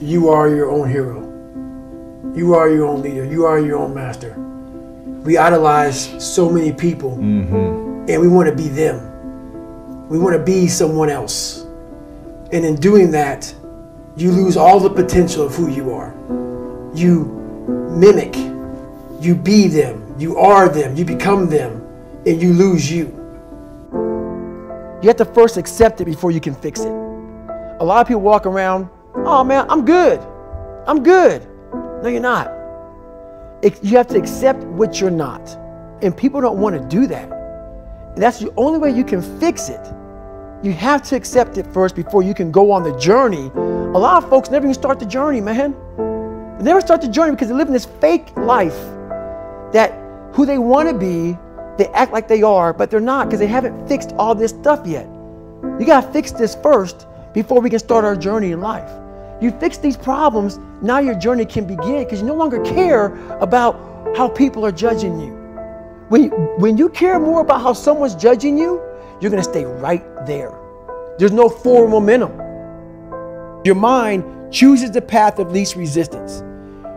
you are your own hero. You are your own leader. You are your own master. We idolize so many people, and we want to be them. We want to be someone else. And in doing that, you lose all the potential of who you are. You mimic, you be them, you are them, you become them, and you lose you. You have to first accept it before you can fix it. A lot of people walk around, oh man, I'm good. I'm good. No, you're not. You have to accept what you're not. And people don't want to do that. And that's the only way you can fix it. You have to accept it first before you can go on the journey. A lot of folks never even start the journey, man. They never start the journey because they live in this fake life that who they want to be, they act like they are, but they're not because they haven't fixed all this stuff yet. You got to fix this first before we can start our journey in life. You fix these problems, now your journey can begin because you no longer care about how people are judging you. When you care more about how someone's judging you, you're going to stay right there. There's no forward momentum. Your mind chooses the path of least resistance.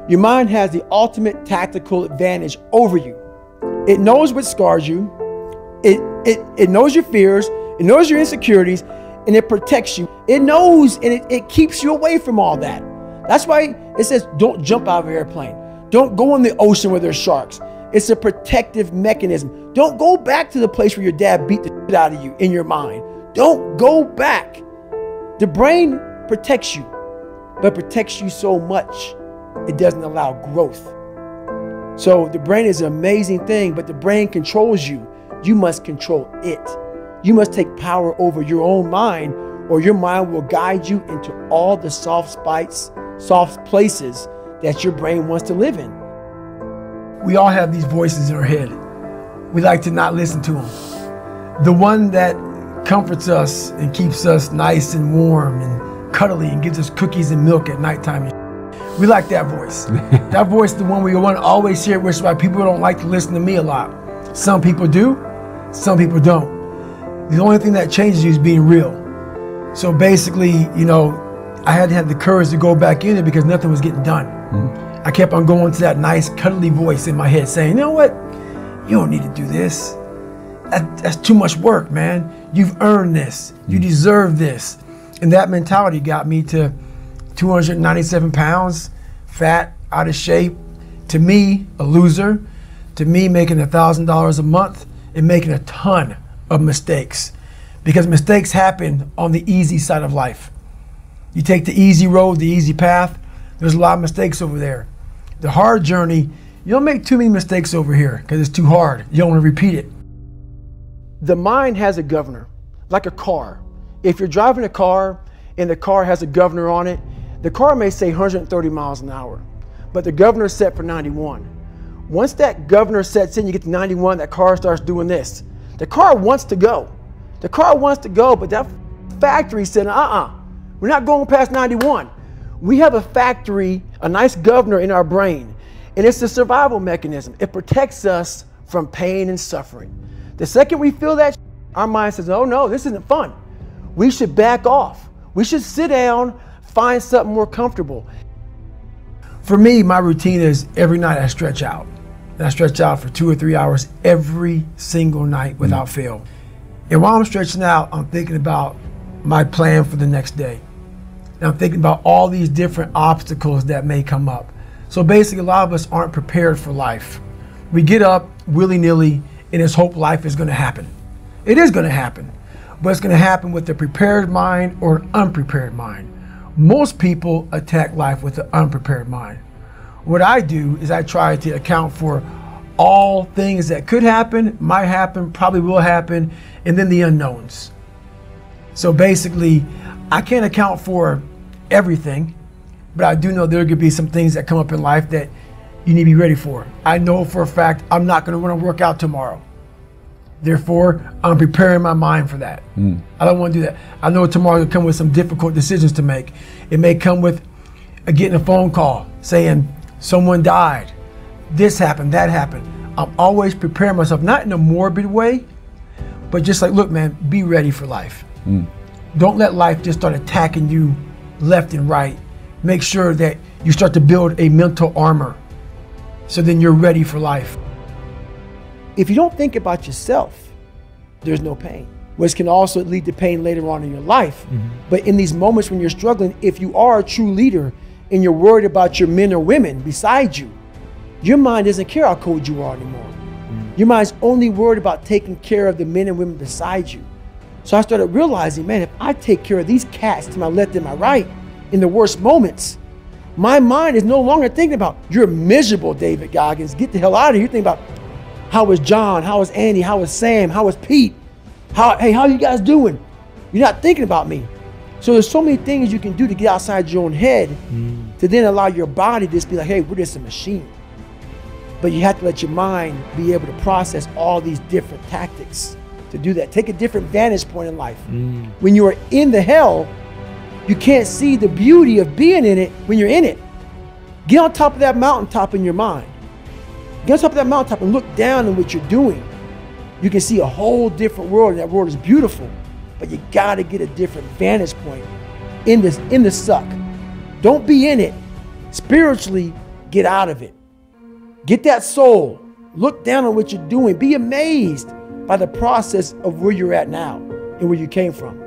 Your mind has the ultimate tactical advantage over you. It knows what scars you. It knows your fears. It knows your insecurities, and it protects you. It knows and it keeps you away from all that. That's why it says don't jump out of an airplane. Don't go in the ocean where there's sharks. It's a protective mechanism. Don't go back to the place where your dad beat the shit out of you in your mind. Don't go back. The brain protects you, but protects you so much, it doesn't allow growth. So the brain is an amazing thing, but the brain controls you. You must control it. You must take power over your own mind, or your mind will guide you into all the soft places that your brain wants to live in. We all have these voices in our head. We like to not listen to them. The one that comforts us and keeps us nice and warm and cuddly and gives us cookies and milk at nighttime. We like that voice. That voice is the one we want to always hear, which is why people don't like to listen to me a lot. Some people do, some people don't. The only thing that changes you is being real. So basically, you know, I had to have the courage to go back in it because nothing was getting done. I kept on going to that nice cuddly voice in my head saying, you know what? You don't need to do this. That's too much work, man. You've earned this. You deserve this. And that mentality got me to 297 pounds, fat, out of shape. To me, a loser. To me, making $1,000 a month and making a ton of mistakes. Because mistakes happen on the easy side of life. You take the easy road, the easy path, there's a lot of mistakes over there. The hard journey, you don't make too many mistakes over here because it's too hard. You don't want to repeat it. The mind has a governor, like a car. If you're driving a car and the car has a governor on it, the car may say 130 miles an hour, but the governor is set for 91. Once that governor sets in, you get to 91, that car starts doing this. The car wants to go. The car wants to go, but that factory said, we're not going past 91. We have a factory, a nice governor in our brain, and it's a survival mechanism. It protects us from pain and suffering. The second we feel that, our mind says, oh no, this isn't fun. We should back off. We should sit down, find something more comfortable. For me, my routine is every night I stretch out. And I stretch out for 2 or 3 hours every single night without fail. And while I'm stretching out, I'm thinking about my plan for the next day. And I'm thinking about all these different obstacles that may come up. So basically, a lot of us aren't prepared for life. We get up willy-nilly and just hope life is going to happen. It is going to happen, but it's going to happen with a prepared mind or an unprepared mind. Most people attack life with an unprepared mind. What I do is I try to account for all things that could happen, might happen, probably will happen, and then the unknowns. So basically, I can't account for everything, but I do know there could be some things that come up in life that you need to be ready for. I know for a fact I'm not going to want to work out tomorrow. Therefore, I'm preparing my mind for that. I don't want to do that. I know tomorrow will come with some difficult decisions to make. It may come with getting a phone call saying someone died, this happened, that happened. I'm always preparing myself, not in a morbid way, but just like, look, man, be ready for life. Don't let life just start attacking you left and right make sure that you start to build a mental armor so then you're ready for life. If you don't think about yourself, there's no pain, which can also lead to pain later on in your life. But in these moments when you're struggling, if you are a true leader and you're worried about your men or women beside you, your mind doesn't care how cold you are anymore. Your mind's only worried about taking care of the men and women beside you. So I started realizing, man, if I take care of these cats to my left and my right in the worst moments, my mind is no longer thinking about, you're miserable, David Goggins, get the hell out of here. You're thinking about, how was John? How was Andy? How was Sam? How was Pete? Hey, how you guys doing? You're not thinking about me. So there's so many things you can do to get outside your own head to then allow your body to just be like, hey, we're just a machine. But you have to let your mind be able to process all these different tactics to do that. Take a different vantage point in life. When you are in the hell, you can't see the beauty of being in it when you're in it. Get on top of that mountaintop in your mind. Get on top of that mountaintop and look down on what you're doing. You can see a whole different world, and that world is beautiful, but you gotta get a different vantage point in the suck. Don't be in it. Spiritually, get out of it. Get that soul. Look down on what you're doing. Be amazed by the process of where you're at now and where you came from.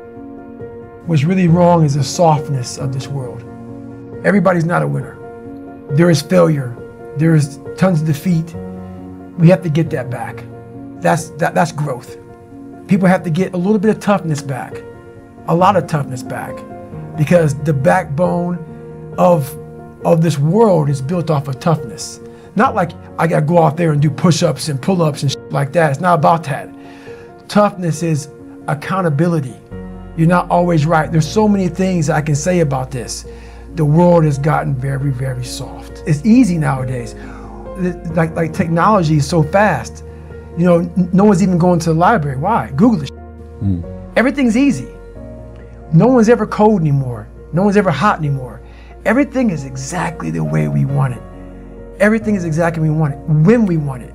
What's really wrong is the softness of this world. Everybody's not a winner. There is failure. There is tons of defeat. We have to get that back. That's growth. People have to get a little bit of toughness back, a lot of toughness back, because the backbone of this world is built off of toughness. Not like I gotta go out there and do push-ups and pull-ups and shit like that. It's not about that. Toughness is accountability. You're not always right. There's so many things I can say about this. The world has gotten very, very soft. It's easy nowadays. Like technology is so fast. You know, no one's even going to the library. Why? Google this. Everything's easy. No one's ever cold anymore. No one's ever hot anymore. Everything is exactly the way we want it. Everything is exactly what we want it, when we want it.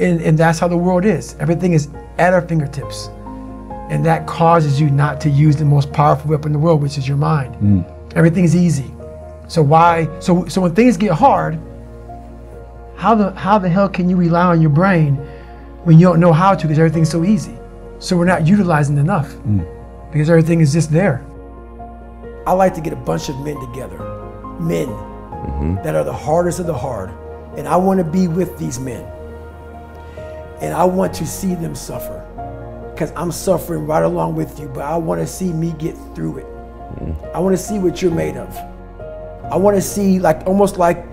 And that's how the world is. Everything is at our fingertips. And that causes you not to use the most powerful weapon in the world, which is your mind. Everything's easy. So when things get hard, how the hell can you rely on your brain when you don't know how to, because everything's so easy? So we're not utilizing enough because everything is just there. I like to get a bunch of men together, men that are the hardest of the hard. And I want to be with these men. And I want to see them suffer, because I'm suffering right along with you, but I want to see me get through it. I want to see what you're made of. I want to see, like, almost like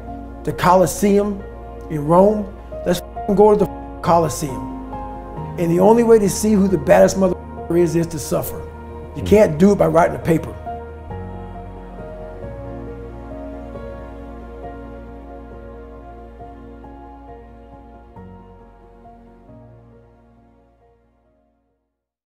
the Colosseum in Rome. Let's go to the Colosseum. And the only way to see who the baddest motherfucker is to suffer. You can't do it by writing a paper.